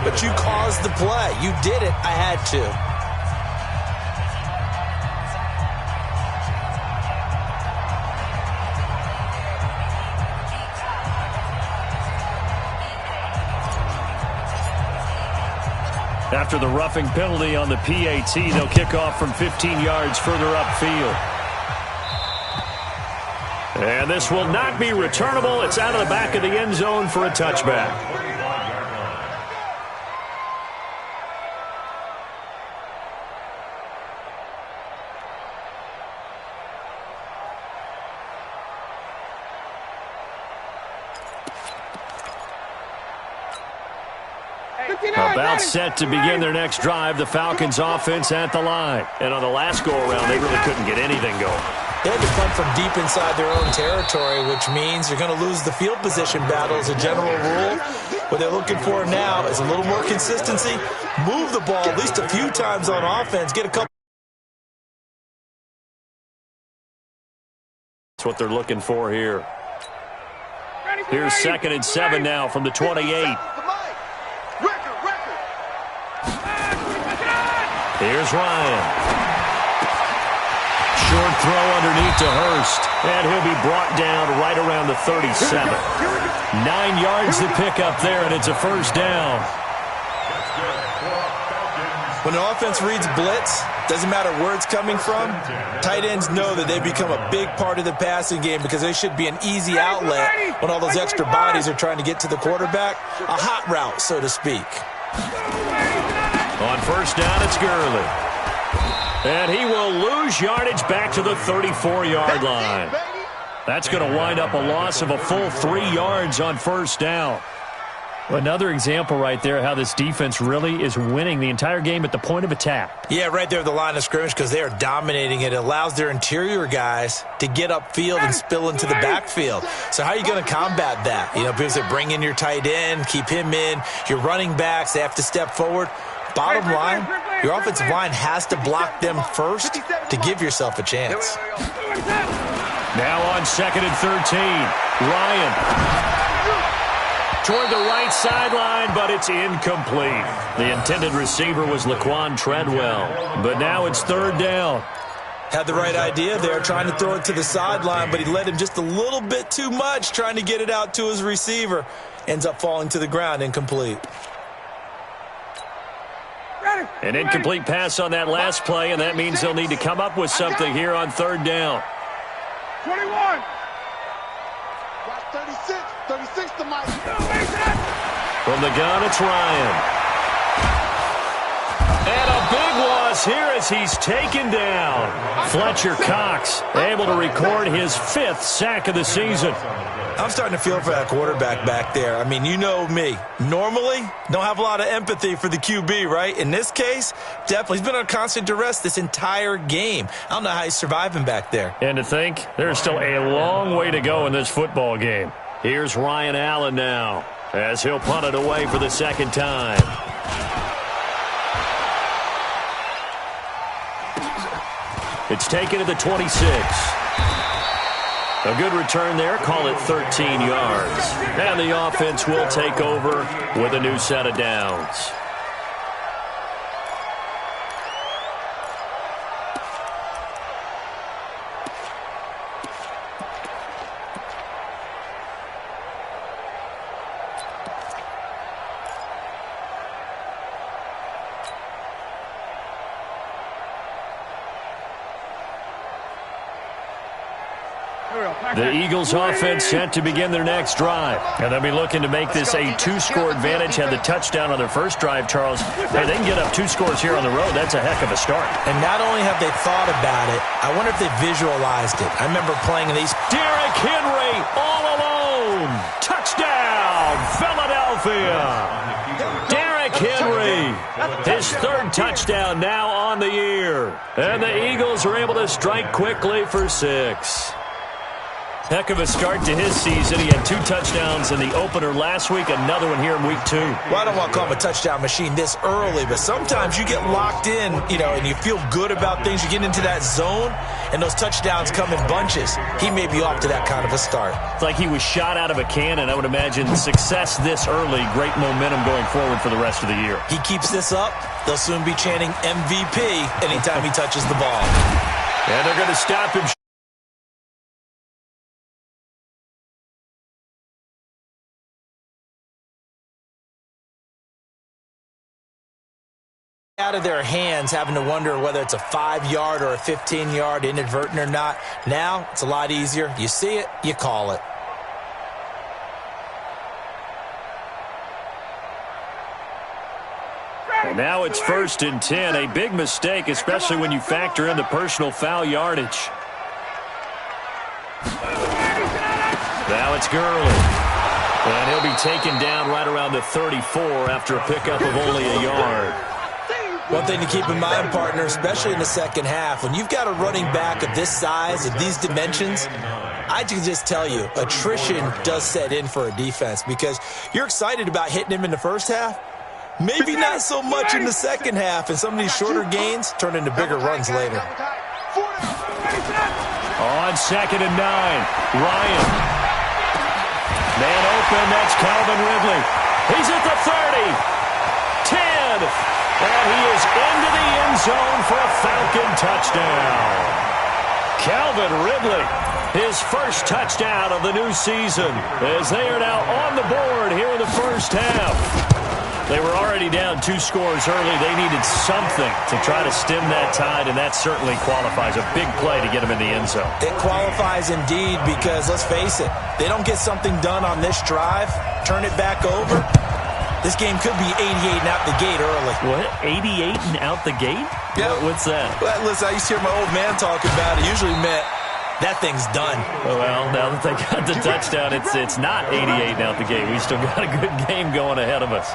but you caused the play. You did it. I had to. After the roughing penalty on the PAT, they'll kick off from 15 yards further upfield. And this will not be returnable. It's out of the back of the end zone for a touchback. About set to begin their next drive. The Falcons offense at the line. And on the last go-around, they really couldn't get anything going. They had to come from deep inside their own territory, which means you're going to lose the field position battle as a general rule. What they're looking for now is a little more consistency. Move the ball at least a few times on offense. Get a couple. That's what they're looking for here. Here's 2nd and 7 now from the 28. Here's Ryan. Short throw underneath to Hurst. And he'll be brought down right around the 37. 9 yards to pick up there, and it's a first down. When an offense reads blitz, doesn't matter where it's coming from, tight ends know that they become a big part of the passing game because they should be an easy outlet when all those extra bodies are trying to get to the quarterback. A hot route, so to speak. On first down, it's Gurley. And he will lose yardage back to the 34-yard line. That's going to wind up a loss of a full 3 yards on first down. Another example right there how this defense really is winning the entire game at the point of attack. Yeah, right there at the line of scrimmage because they are dominating it. It allows their interior guys to get upfield and spill into the backfield. So how are you going to combat that? You know, because they bring in your tight end, keep him in. Your running backs, they have to step forward. Bottom line, your offensive line has to block them first to give yourself a chance. Now on 2nd and 13, Ryan. Toward the right sideline, but it's incomplete. The intended receiver was Laquan Treadwell, but now it's 3rd down. Had the right idea there, trying to throw it to the sideline, but he led him just a little bit too much, trying to get it out to his receiver. Ends up falling to the ground, incomplete. An incomplete pass on that last play, and that means they'll need to come up with something here on 3rd down. 21. 36 to Mike. From the gun, it's Ryan. And a big loss here as he's taken down. Fletcher Cox able to record his 5th sack of the season. I'm starting to feel for that quarterback back there. I mean, you know me. Normally, don't have a lot of empathy for the QB, right? In this case, definitely. He's been on constant duress this entire game. I don't know how he's surviving back there. And to think, there's still a long way to go in this football game. Here's Ryan Allen now as he'll punt it away for the 2nd time. It's taken to the 26. A good return there. Call it 13 yards. And the offense will take over with a new set of downs. The Eagles offense set to begin their next drive. And they'll be looking to make this a 2-score advantage. Had the touchdown on their first drive, Charles. Hey, they can get up 2 scores here on the road. That's a heck of a start. And not only have they thought about it, I wonder if they visualized it. I remember playing in these. Derrick Henry all alone. Touchdown, Philadelphia. Derrick Henry, his 3rd touchdown now on the year. And the Eagles are able to strike quickly for 6. Heck of a start to his season. He had 2 touchdowns in the opener last week, another one here in week 2. Well, I don't want to call him a touchdown machine this early, but sometimes you get locked in, and you feel good about things. You get into that zone, and those touchdowns come in bunches. He may be off to that kind of a start. It's like he was shot out of a cannon. I would imagine success this early, great momentum going forward for the rest of the year. He keeps this up, they'll soon be chanting MVP anytime he touches the ball. And they're going to stop him. Out of their hands, having to wonder whether it's a 5-yard or a 15-yard, inadvertent or not. Now it's a lot easier. You see it, you call it. And now it's 1st and 10. A big mistake, especially when you factor in the personal foul yardage. Now it's Gurley. And he'll be taken down right around the 34 after a pickup of only a yard. One thing to keep in mind, partner, especially in the second half, when you've got a running back of this size, of these dimensions, I can just tell you, attrition does set in for a defense because you're excited about hitting him in the first half. Maybe not so much in the second half, and some of these shorter gains turn into bigger runs later. On 2nd and 9, Ryan. Man open, that's Calvin Ridley. He's at the 30, 10. And he is into the end zone for a Falcon touchdown. Calvin Ridley, his first touchdown of the new season, as they are now on the board here in the first half. They were already down 2 scores early. They needed something to try to stem that tide, and that certainly qualifies. A big play to get them in the end zone. It qualifies indeed because, let's face it, they don't get something done on this drive, turn it back over. This game could be 88 and out the gate early. What? 88 and out the gate? Yeah. What's that? Well, listen, I used to hear my old man talking about it. It usually meant that thing's done. Well, now that they got the touchdown, it's not 88 and out the gate. We still got a good game going ahead of us.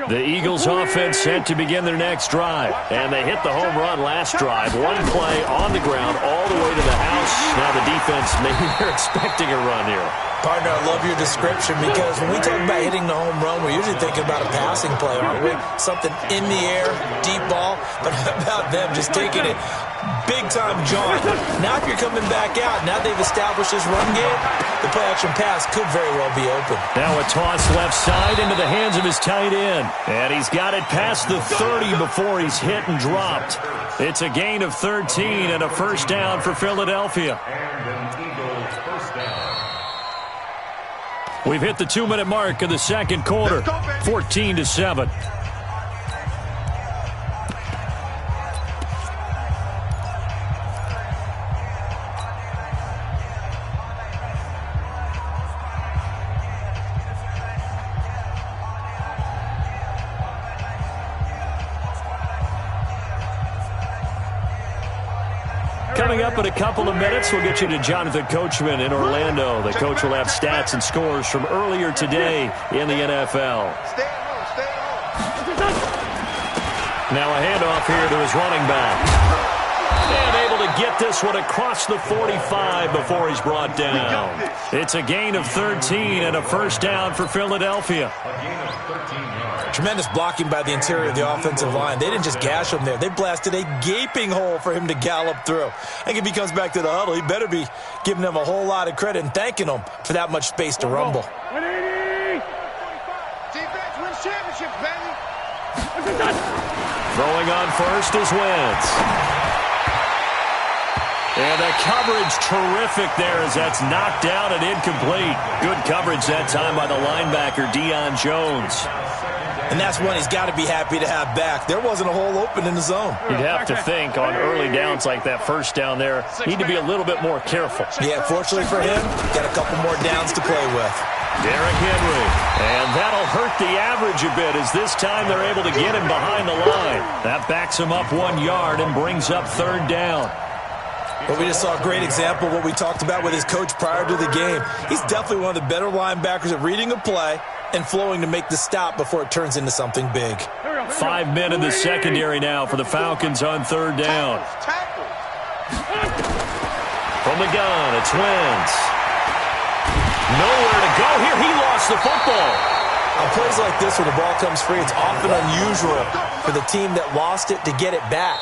The Eagles offense set to begin their next drive. And they hit the home run last drive. One play on the ground all the way to the house. Now the defense, maybe they're expecting a run here. Partner, I love your description because when we talk about hitting the home run, we're usually thinking about a passing play, aren't we? Something in the air, deep ball. But how about them just taking it big-time jaunt? Now if you're coming back out, now they've established this run game, the play-action pass could very well be open. Now a toss left side into the hands of his tight end. And he's got it past the 30 before he's hit and dropped. It's a gain of 13 and a first down for Philadelphia. We've hit the 2-minute mark of the second quarter, 14-7. Coming up in a couple of minutes, we'll get you to Jonathan Coachman in Orlando. The coach will have stats and scores from earlier today in the NFL. Now a handoff here to his running back. And able to get this one across the 45 before he's brought down. It's a gain of 13 and a first down for Philadelphia. Tremendous blocking by the interior of the offensive line. They didn't just gash him there. They blasted a gaping hole for him to gallop through. I think if he comes back to the huddle, he better be giving them a whole lot of credit and thanking them for that much space to rumble. 180. Defense wins championships, baby. Throwing on first is Wentz. And the coverage terrific there as that's knocked down and incomplete. Good coverage that time by the linebacker, Deion Jones. And that's one he's got to be happy to have back. There wasn't a hole open in the zone. You'd have to think on early downs like that first down there, need to be a little bit more careful. Yeah, fortunately for him, got a couple more downs to play with. Derrick Henry. And that'll hurt the average a bit as this time they're able to get him behind the line. That backs him up 1 yard and brings up third down. Well, we just saw a great example of what we talked about with his coach prior to the game. He's definitely one of the better linebackers at reading a play and flowing to make the stop before it turns into something big. 5 men in the secondary now for the Falcons on third down. From the gun, it's Wentz. Nowhere to go here. He lost the football. On plays like this, when the ball comes free, it's often unusual for the team that lost it to get it back.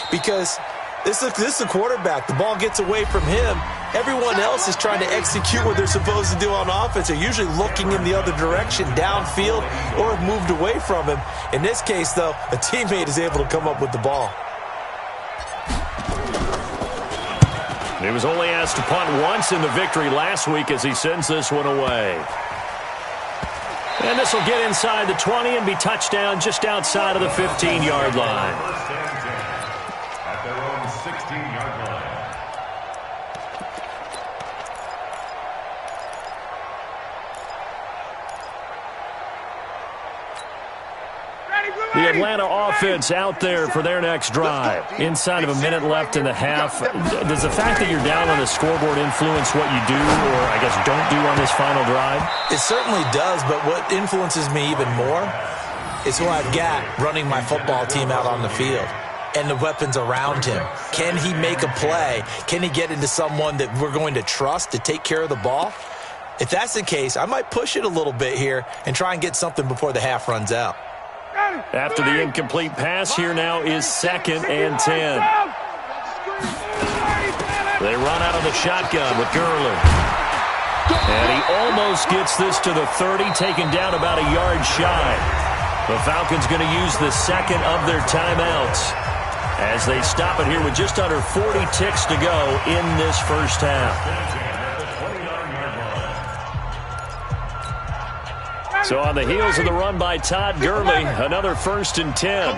Because this is the quarterback. The ball gets away from him. Everyone else is trying to execute what they're supposed to do on offense. They're usually looking in the other direction, downfield, or have moved away from him. In this case, though, a teammate is able to come up with the ball. He was only asked to punt once in the victory last week as he sends this one away. And this will get inside the 20 and be touchdown just outside of the 15-yard line. At their own 16-yard line. The Atlanta offense out there for their next drive. Inside of a minute left in the half. Does the fact that you're down on the scoreboard influence what you do, or I guess don't do on this final drive? It certainly does, but what influences me even more is who I've got running my football team out on the field and the weapons around him. Can he make a play? Can he get into someone that we're going to trust to take care of the ball? If that's the case, I might push it a little bit here and try and get something before the half runs out. After the incomplete pass, here now is 2nd and 10. They run out of the shotgun with Gurley. And he almost gets this to the 30, taken down about a yard shy. The Falcons going to use the second of their timeouts as they stop it here with just under 40 ticks to go in this first half. So on the heels of the run by Todd Gurley, another 1st and 10.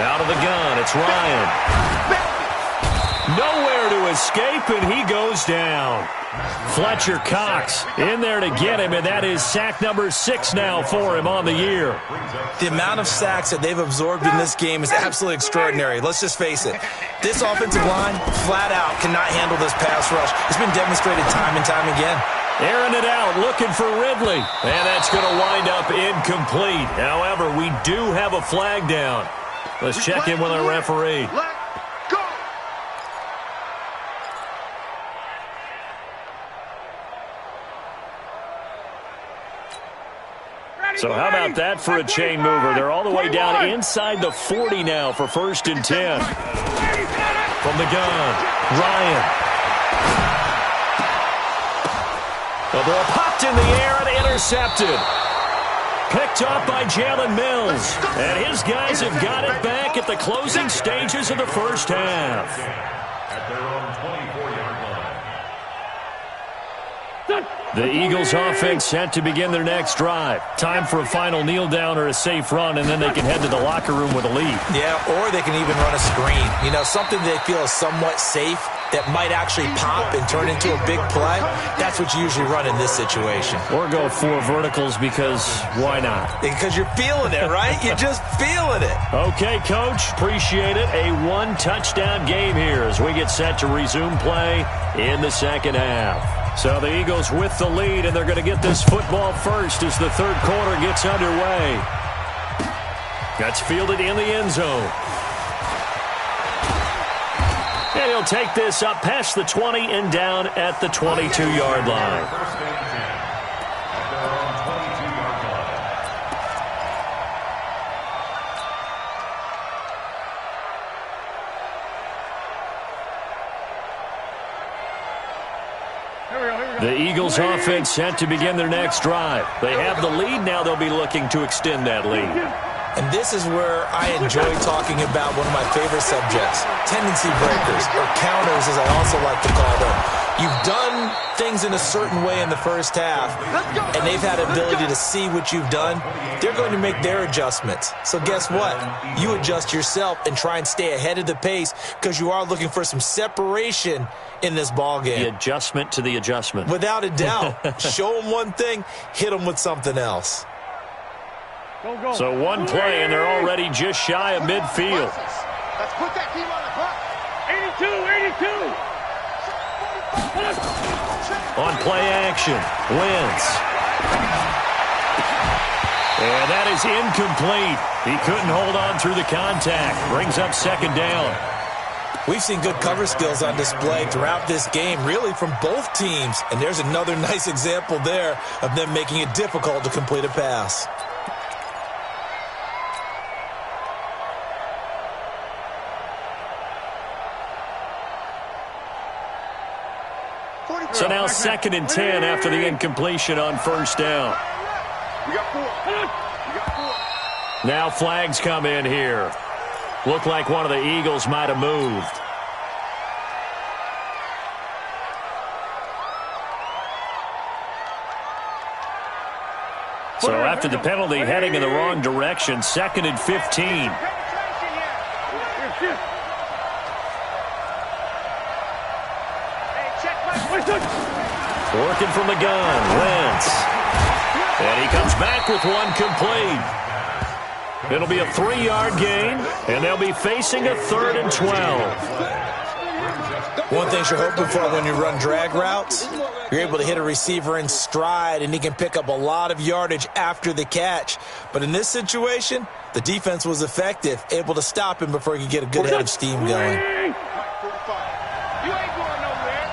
Out of the gun, it's Ryan. Nowhere to escape, and he goes down. Fletcher Cox in there to get him, and that is sack number 6 now for him on the year. The amount of sacks that they've absorbed in this game is absolutely extraordinary. Let's just face it. This offensive line, flat out, cannot handle this pass rush. It's been demonstrated time and time again. Airing it out, looking for Ridley. And that's going to wind up incomplete. However, we do have a flag down. Let's check in with our referee. So how about that for a chain mover? They're all the way down inside the 40 now for 1st and 10. From the gun, Ryan. The ball popped in the air and intercepted. Picked up by Jalen Mills. And his guys have got it back at the closing stages of the first half. At their own 24-yard line. The Eagles offense set to begin their next drive. Time for a final kneel down or a safe run, and then they can head to the locker room with a lead. Yeah, or they can even run a screen. You know, something they feel is somewhat safe that might actually pop and turn into a big play. That's what you usually run in this situation. Or go 4 verticals because why not? Because you're feeling it, right? You're just feeling it. Okay, Coach. Appreciate it. A 1-touchdown game here as we get set to resume play in the second half. So the Eagles with the lead, and they're going to get this football first as the third quarter gets underway. That's fielded in the end zone. And he'll take this up past the 20 and down at the 22-yard line. The Eagles offense set to begin their next drive. They have the lead now. They'll be looking to extend that lead. And this is where I enjoy talking about one of my favorite subjects, tendency breakers, or counters as I also like to call them. You've done things in a certain way in the first half, and they've had an ability to see what you've done. They're going to make their adjustments. So guess what? You adjust yourself and try and stay ahead of the pace because you are looking for some separation in this ball game. The adjustment to the adjustment. Without a doubt. Show them one thing, hit them with something else. So one play, and they're already just shy of midfield. Let's put that team on the clock. 82. On play action, Wentz. And that is incomplete. He couldn't hold on through the contact. Brings up second down. We've seen good cover skills on display throughout this game, really from both teams. And there's another nice example there of them making it difficult to complete a pass. So now 2nd and 10 after the incompletion on first down. We got 4. We got 4. Now flags come in here. Looked like one of the Eagles might have moved. So after the penalty, heading in the wrong direction, 2nd and 15. Working from the gun, Wentz. And he comes back with one complete. It'll be a 3-yard gain, and they'll be facing a 3rd and 12. One thing you're hoping for when you run drag routes, you're able to hit a receiver in stride, and he can pick up a lot of yardage after the catch. But in this situation, the defense was effective, able to stop him before he could get a good head of steam going. You ain't going nowhere.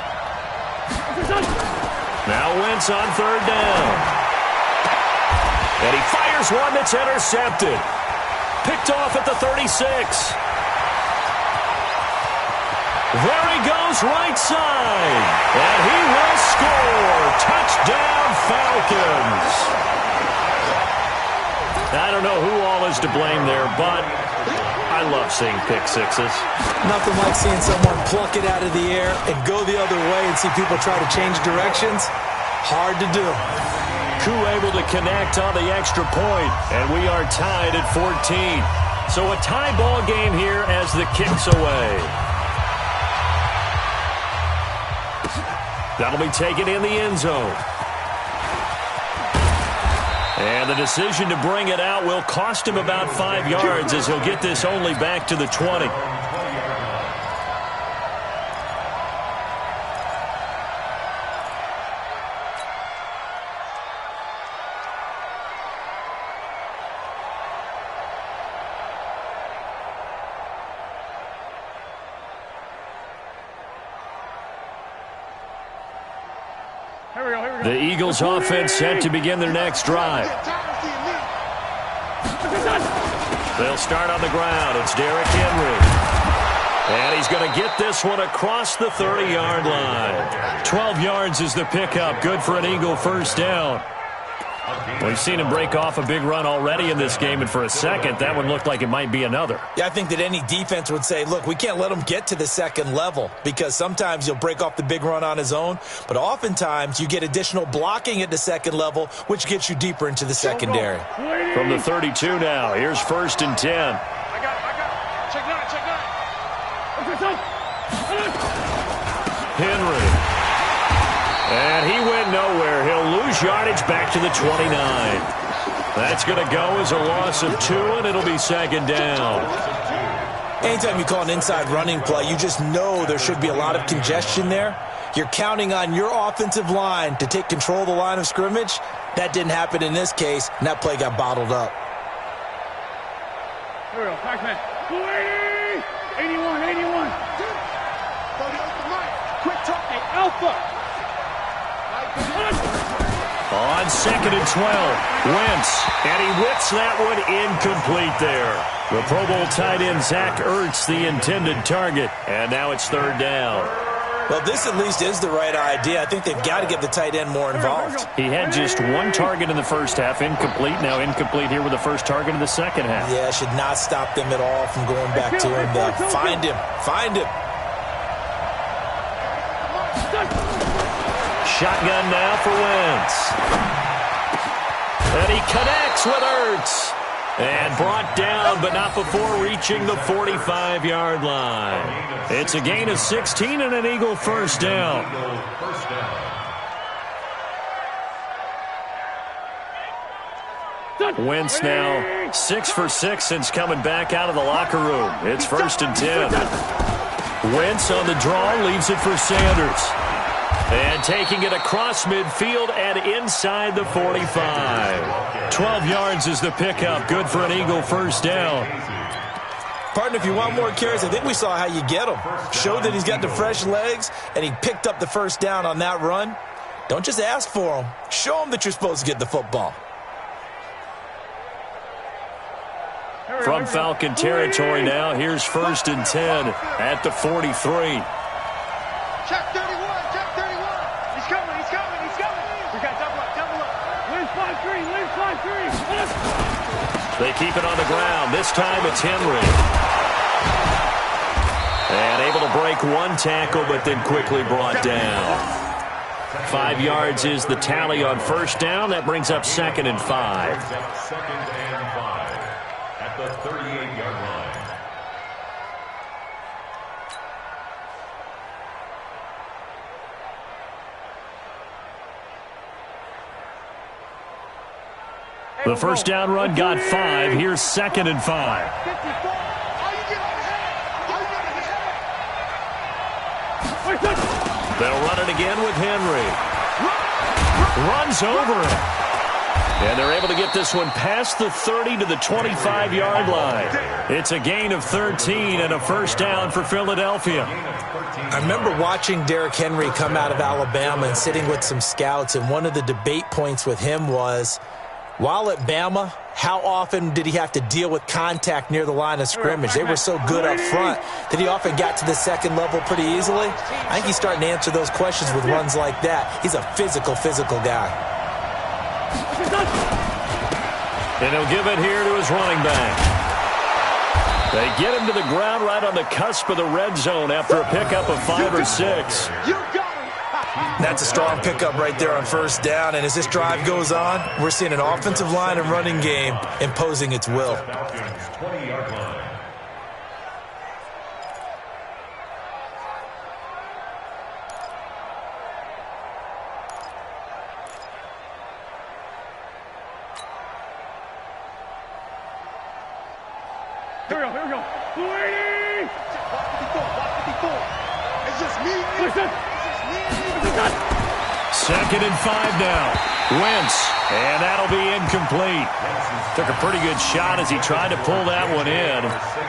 Now Wentz on 3rd down. And he fires one that's intercepted. Picked off at the 36. There he goes right side. And he will score. Touchdown Falcons. I don't know who all is to blame there, but I love seeing pick sixes. Nothing like seeing someone pluck it out of the air and go the other way and see people try to change directions. Hard to do. Koo able to connect on the extra point, and we are tied at 14. So a tie ball game here as the kick's away. That'll be taken in the end zone. And the decision to bring it out will cost him about 5 yards as he'll get this only back to the 20. The Eagles offense set to begin their next drive. They'll start on the ground. It's Derrick Henry. And he's going to get this one across the 30-yard line. 12 yards is the pickup. Good for an Eagle first down. We've seen him break off a big run already in this game, and for a second, that one looked like it might be another. Yeah, I think that any defense would say, look, we can't let him get to the second level because sometimes he'll break off the big run on his own, but oftentimes you get additional blocking at the second level, which gets you deeper into the secondary. From the 32 now, here's 1st and 10. I got it. Check nine. Henry. And he went nowhere. He'll lose yardage back to the 29. That's going to go as a loss of 2, and it'll be 2nd down. Anytime you call an inside running play, you just know there should be a lot of congestion there. You're counting on your offensive line to take control of the line of scrimmage. That didn't happen in this case, and that play got bottled up. Here we go. Pac-Man. 81. Quick talk. Hey, Alpha. On 2nd and 12, Wentz, and he whips that one incomplete there. The Pro Bowl tight end Zach Ertz, the intended target, and now it's 3rd down. Well, this at least is the right idea. I think they've got to get the tight end more involved. He had just 1 target in the first half, incomplete. Now incomplete here with the first target in the second half. Yeah, should not stop them at all from going back to him. Find him. Shotgun now for Wentz. And he connects with Ertz. And brought down, but not before reaching the 45-yard line. It's a gain of 16 and an Eagle first down. Wentz now 6 for 6 since coming back out of the locker room. It's 1st and 10. Wentz on the draw, leaves it for Sanders. And taking it across midfield and inside the 45. 12 yards is the pickup. Good for an Eagle first down. Partner, if you want more carries, I think we saw how you get him. Showed that he's got the fresh legs, and he picked up the first down on that run. Don't just ask for him. Show him that you're supposed to get the football. From Falcon territory now, here's 1st and 10 at the 43. Check 31, check 31. He's coming, he's coming, he's coming. We got double up, double up. Lose 5-3, lose 5-3. They keep it on the ground. This time it's Henry. And able to break one tackle, but then quickly brought down. 5 yards is the tally on first down. That brings up 2nd and 5. 2nd and 5 at the 38-yard line. The first down run got 5. Here's 2nd and 5. They'll run it again with Henry. Runs over it. And they're able to get this one past the 30 to the 25-yard line. It's a gain of 13 and a first down for Philadelphia. I remember watching Derrick Henry come out of Alabama and sitting with some scouts, and one of the debate points with him was, while at Bama, how often did he have to deal with contact near the line of scrimmage? They were so good up front that he often got to the second level pretty easily. I think he's starting to answer those questions with runs like that. He's a physical guy. And he'll give it here to his running back. They get him to the ground right on the cusp of the red zone after a pickup of 5 or 6. That's a strong pickup right there on first down, and as this drive goes on, we're seeing an offensive line and running game imposing its will. Falcons 20-yard line. Here we go. 280! Watch 54. It's just me. Listen. It's just me. 2nd and 5 now. Wentz, and that'll be incomplete. Took a pretty good shot as he tried to pull that one in.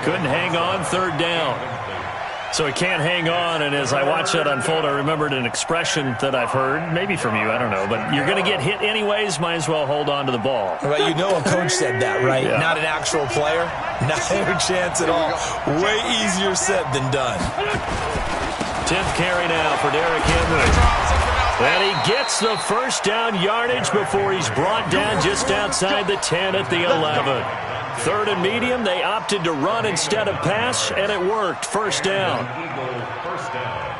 Couldn't hang on, 3rd down. So he can't hang on, and as I watched that unfold, I remembered an expression that I've heard, maybe from you, I don't know, but you're going to get hit anyways, might as well hold on to the ball. Well, you know a coach said that, right? Yeah. Not an actual player. Not a chance at all. Way easier said than done. 10th carry now for Derrick Henry. And he gets the first down yardage before he's brought down just outside the 10 at the 11. 3rd and medium, they opted to run instead of pass, and it worked. First down. Eagle first down.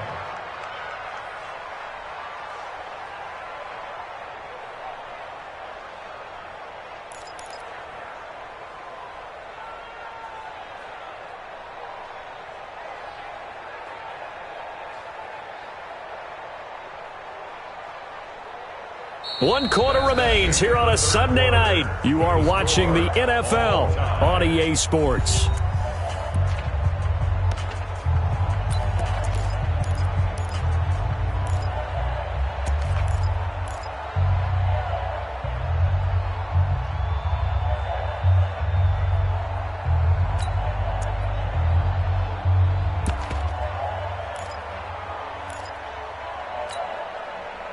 One quarter remains here on a Sunday night. You are watching the NFL on EA Sports.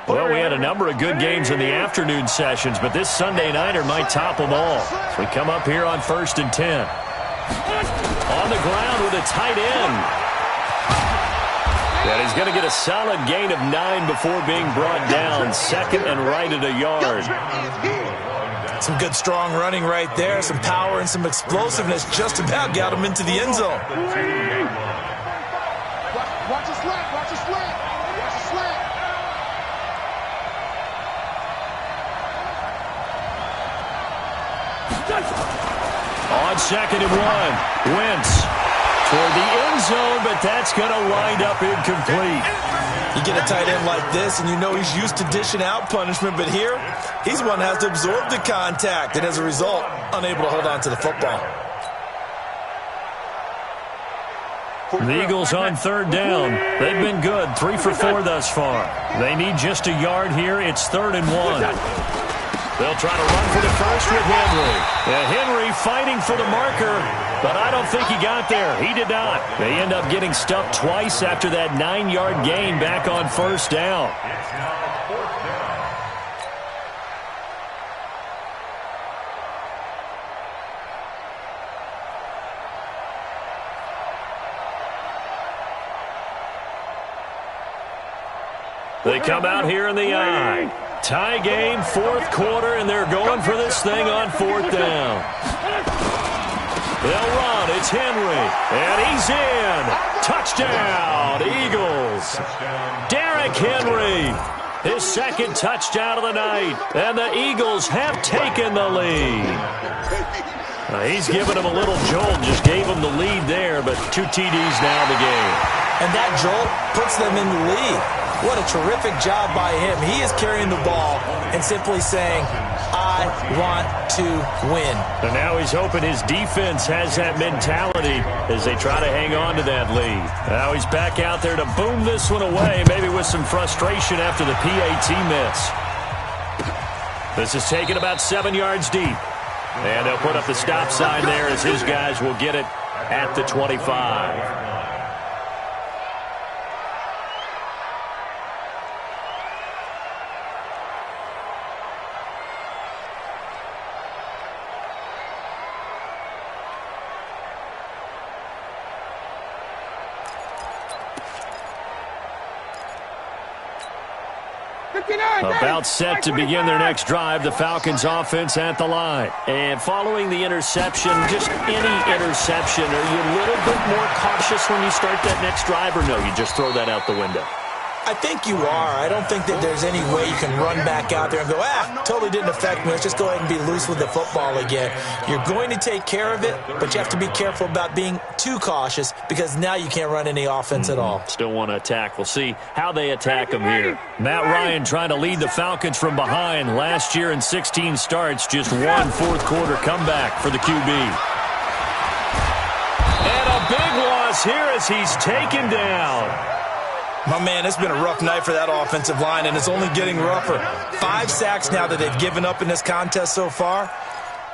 Well, we had a number of good games in the afternoon sessions, but this Sunday nighter might top them all. So we come up here on 1st and 10. On the ground with a tight end. And he's going to get a solid gain of 9 before being brought down. 2nd and right at a yard. Some good strong running right there. Some power and some explosiveness just about got him into the end zone. Watch the slant, watch the slant. Watch the slant. On 2nd and 1, Wentz toward the end zone, but that's going to wind up incomplete. You get a tight end like this, and you know he's used to dishing out punishment, but here, he's the one that has to absorb the contact, and as a result, unable to hold on to the football. The Eagles on third down. They've been good, 3 for 4 thus far. They need just a yard here. It's 3rd and 1. They'll try to run for the first with Henry. Henry fighting for the marker, but I don't think he got there. He did not. They end up getting stuffed twice after that 9-yard gain back on first down. It's now 4th down. They come out here in the eye. Tie game, 4th quarter, and they're going for this thing on 4th down. They'll run. It's Henry, and he's in. Touchdown, Eagles. Derrick Henry, his 2nd touchdown of the night, and the Eagles have taken the lead. He's given him a little jolt, just gave him the lead there, but 2 TDs now in the game. And that jolt puts them in the lead. What a terrific job by him. He is carrying the ball and simply saying, I want to win. And now he's hoping his defense has that mentality as they try to hang on to that lead. Now he's back out there to boom this one away, maybe with some frustration after the PAT miss. This is taken about 7 yards deep. And they'll put up the stop sign there as his guys will get it at the 25. About set to begin their next drive, the Falcons offense at the line. And following the interception, just any interception, are you a little bit more cautious when you start that next drive, or no, you just throw that out the window? I think you are. I don't think that there's any way you can run back out there and go, totally didn't affect me. Let's just go ahead and be loose with the football again. You're going to take care of it, but you have to be careful about being too cautious because now you can't run any offense at all. Still want to attack. We'll see how they attack them here. Matt Ryan trying to lead the Falcons from behind. Last year in 16 starts, just 1 fourth-quarter comeback for the QB. And a big loss here as he's taken down. My man, it's been a rough night for that offensive line, and it's only getting rougher. 5 sacks now that they've given up in this contest so far.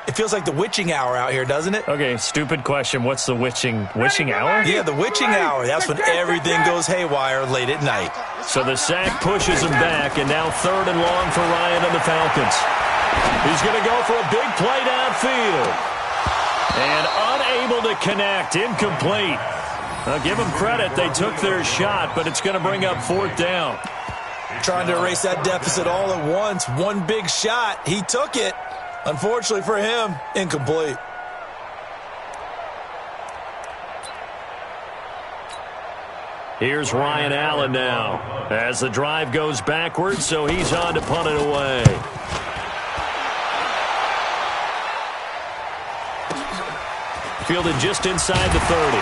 It feels like the witching hour out here, doesn't it? Okay, stupid question. What's the witching hour? Yeah, the witching hour. That's when everything goes haywire late at night. So the sack pushes him back, and now 3rd and long for Ryan and the Falcons. He's going to go for a big play downfield. And unable to connect, incomplete. Give them credit. They took their shot, but it's going to bring up 4th down. Trying to erase that deficit all at once. One big shot. He took it. Unfortunately for him, incomplete. Here's Ryan Allen now as the drive goes backwards, so he's on to punt it away. Fielded just inside the 30.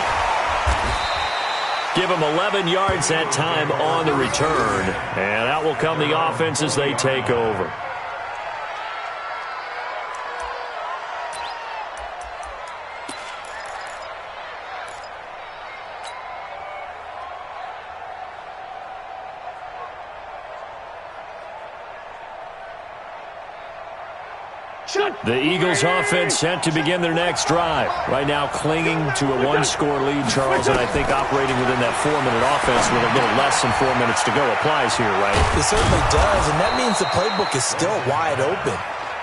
Give him 11 yards that time on the return. And out will come the offense as they take over. The Eagles offense set to begin their next drive. Right now clinging to a 1-score lead, Charles, and I think operating within that 4-minute offense with a little less than 4 minutes to go applies here, right? It certainly does, and that means the playbook is still wide open.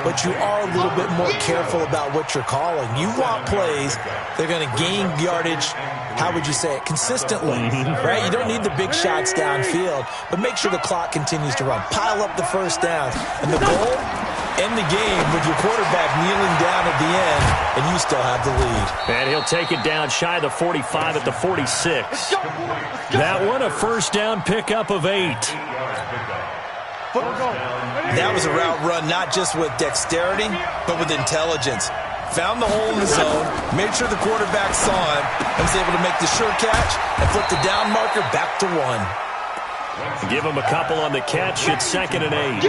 But you are a little bit more careful about what you're calling. You want plays that are going to gain yardage, how would you say it, consistently, right? You don't need the big shots downfield, but make sure the clock continues to run. Pile up the first downs. And the goal, end the game with your quarterback kneeling down at the end, and you still have the lead. And he'll take it down shy of the 45 at the 46. That one, a first down pickup of 8. That was a route run not just with dexterity, but with intelligence. Found the hole in the zone, made sure the quarterback saw him, and was able to make the sure catch and flip the down marker back to 1. Give him a couple on the catch. It's 2nd and 8.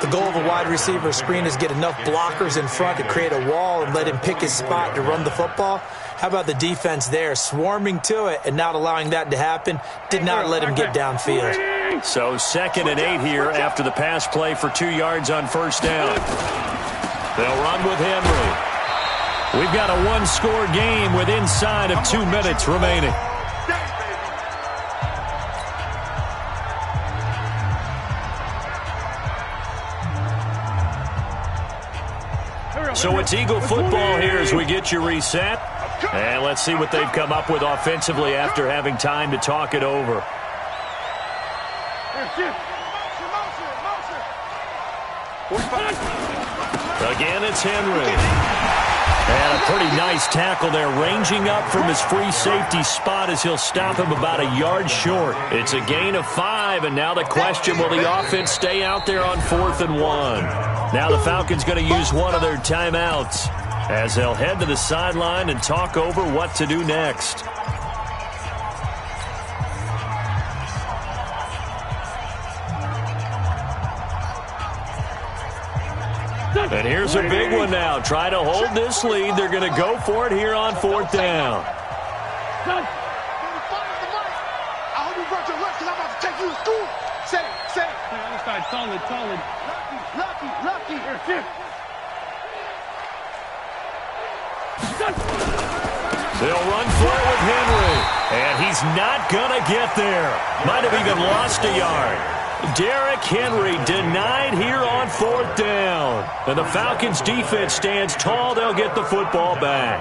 The goal of a wide receiver screen is get enough blockers in front to create a wall and let him pick his spot to run the football. How about the defense there, swarming to it and not allowing that to happen? Did not let him get downfield. So 2nd and 8 here after the pass play for 2 yards on 1st down. They'll run with Henry. We've got a one-score game with inside of 2 minutes remaining. So it's Eagle football here as we get you reset. And let's see what they've come up with offensively after having time to talk it over. Again, it's Henry. And a pretty nice tackle there, ranging up from his free safety spot as he'll stop him about a yard short. It's a gain of 5, and now the question, will the offense stay out there on 4th and 1? Now the Falcons going to use one of their timeouts as they'll head to the sideline and talk over what to do next. And here's a big one now. Try to hold this lead. They're going to go for it here on 4th down. I hope you brought your lunch because I'm about to take you to school. Say it. Solid. Lucky. Here, shift. They'll run for it with Henry. And he's not going to get there. Might have even lost a yard. Derrick Henry denied here on 4th down. And the Falcons defense stands tall. They'll get the football back.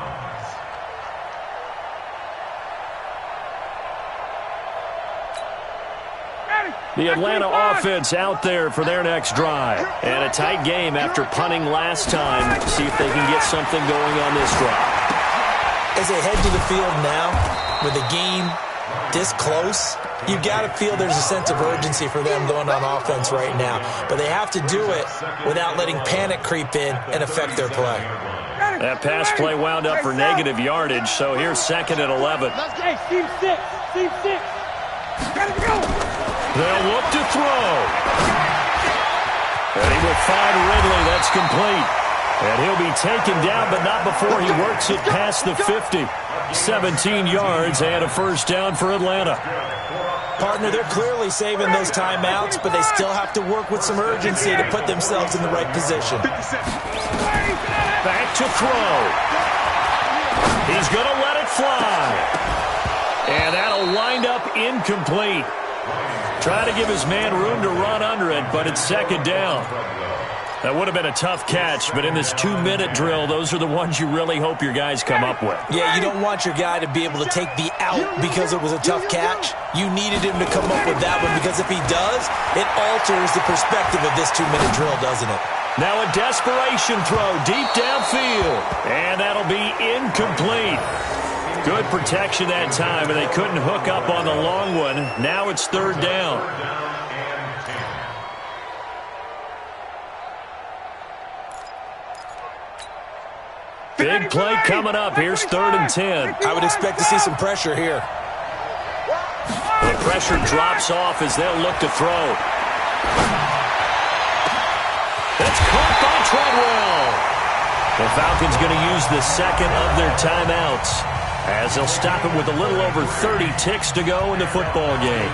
The Atlanta offense out there for their next drive. And a tight game after punting last time. See if they can get something going on this drive. As they head to the field now, with the game this close, you've got to feel there's a sense of urgency for them going on offense right now. But they have to do it without letting panic creep in and affect their play. That pass play wound up for negative yardage, so here's 2nd and 11. Hey, team 6. Gotta go. They'll look to throw. And he will find Ridley. That's complete. And he'll be taken down, but not before he works it past the 50. 17 yards and a 1st down for Atlanta. Partner, they're clearly saving those timeouts, but they still have to work with some urgency to put themselves in the right position. Back to throw. He's going to let it fly. And that'll wind up incomplete. Try to give his man room to run under it, but it's 2nd down. That would have been a tough catch, but in this 2-minute drill, those are the ones you really hope your guys come up with. Yeah, you don't want your guy to be able to take the out because it was a tough catch. You needed him to come up with that one because if he does, it alters the perspective of this 2-minute drill, doesn't it? Now a desperation throw deep downfield, and that'll be incomplete. Good protection that time, and they couldn't hook up on the long one. Now it's 3rd down. Big play coming up. Here's 3rd and 10. I would expect to see some pressure here. The pressure drops off as they'll look to throw. That's caught by Treadwell. The Falcons going to use the 2nd of their timeouts as they'll stop it with a little over 30 ticks to go in the football game.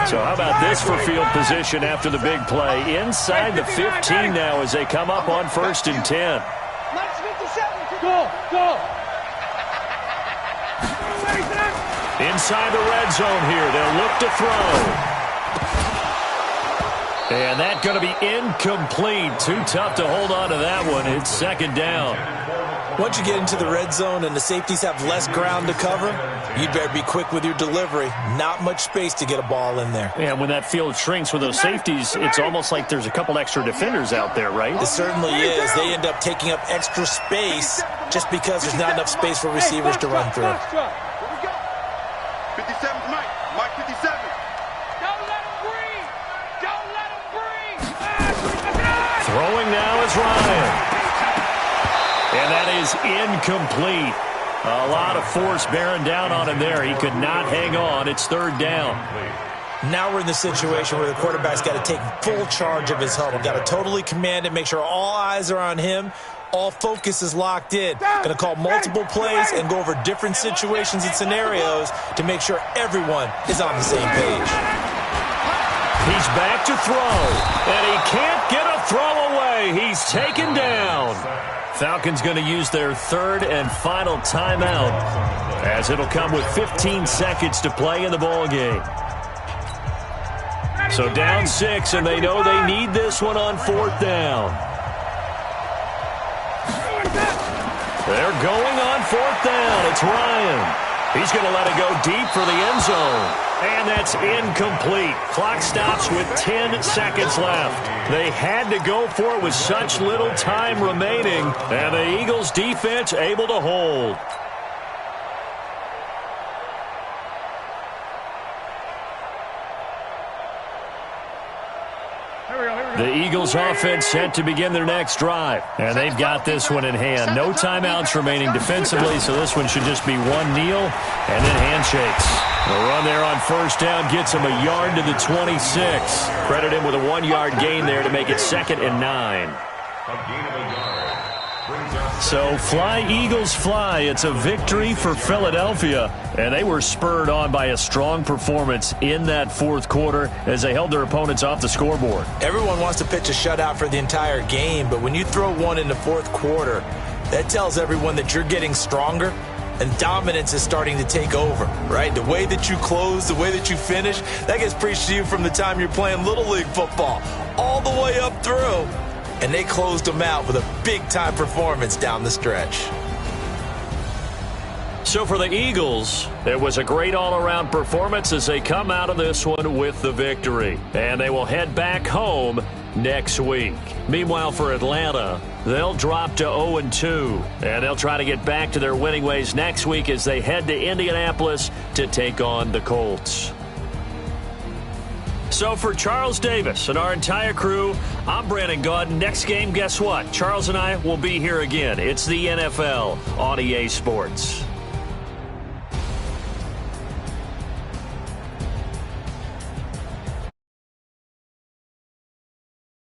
So how about this for field position after the big play? Inside the 15 now as they come up on 1st and 10. Go. Inside the red zone here. They'll look to throw. And that's going to be incomplete. Too tough to hold on to that one. It's 2nd down. Once you get into the red zone and the safeties have less ground to cover, you'd better be quick with your delivery. Not much space to get a ball in there. And when that field shrinks with those safeties, it's almost like there's a couple extra defenders out there, right? It certainly is. They end up taking up extra space just because there's not enough space for receivers to run through. 57's Mike 57. Don't let him breathe. Throwing now is Ryan. And that is incomplete. A lot of force bearing down on him there. He could not hang on. It's third down. Now we're in the situation where the quarterback's got to take full charge of his huddle. Got to totally command it, make sure all eyes are on him. All focus is locked in. Going to call multiple plays and go over different situations and scenarios to make sure everyone is on the same page. He's back to throw, and he can't get a throw away. He's taken down. Falcons going to use their third and final timeout, as it'll come with 15 seconds to play in the ball game. So down 6, and they know they need this one on fourth down. They're going on fourth down. It's Ryan. He's going to let it go deep for the end zone. And that's incomplete. Clock stops with 10 seconds left. They had to go for it with such little time remaining. And the Eagles defense able to hold. The Eagles offense set to begin their next drive. And they've got this one in hand. No timeouts remaining defensively, so this one should just be one kneel and then handshakes. The run there on first down gets him a yard to the 26. Credit him with a 1-yard gain there to make it 2nd and 9. So fly, Eagles, fly. It's a victory for Philadelphia. And they were spurred on by a strong performance in that fourth quarter as they held their opponents off the scoreboard. Everyone wants to pitch a shutout for the entire game, but when you throw one in the fourth quarter, that tells everyone that you're getting stronger and dominance is starting to take over, right? The way that you close, the way that you finish, that gets preached to you from the time you're playing Little League football all the way up through. And they closed them out with a big-time performance down the stretch. So for the Eagles, it was a great all-around performance as they come out of this one with the victory. And they will head back home next week. Meanwhile, for Atlanta, they'll drop to 0-2. And they'll try to get back to their winning ways next week as they head to Indianapolis to take on the Colts. So for Charles Davis and our entire crew, I'm Brandon Gaudin. Next game, guess what? Charles and I will be here again. It's the NFL on EA Sports.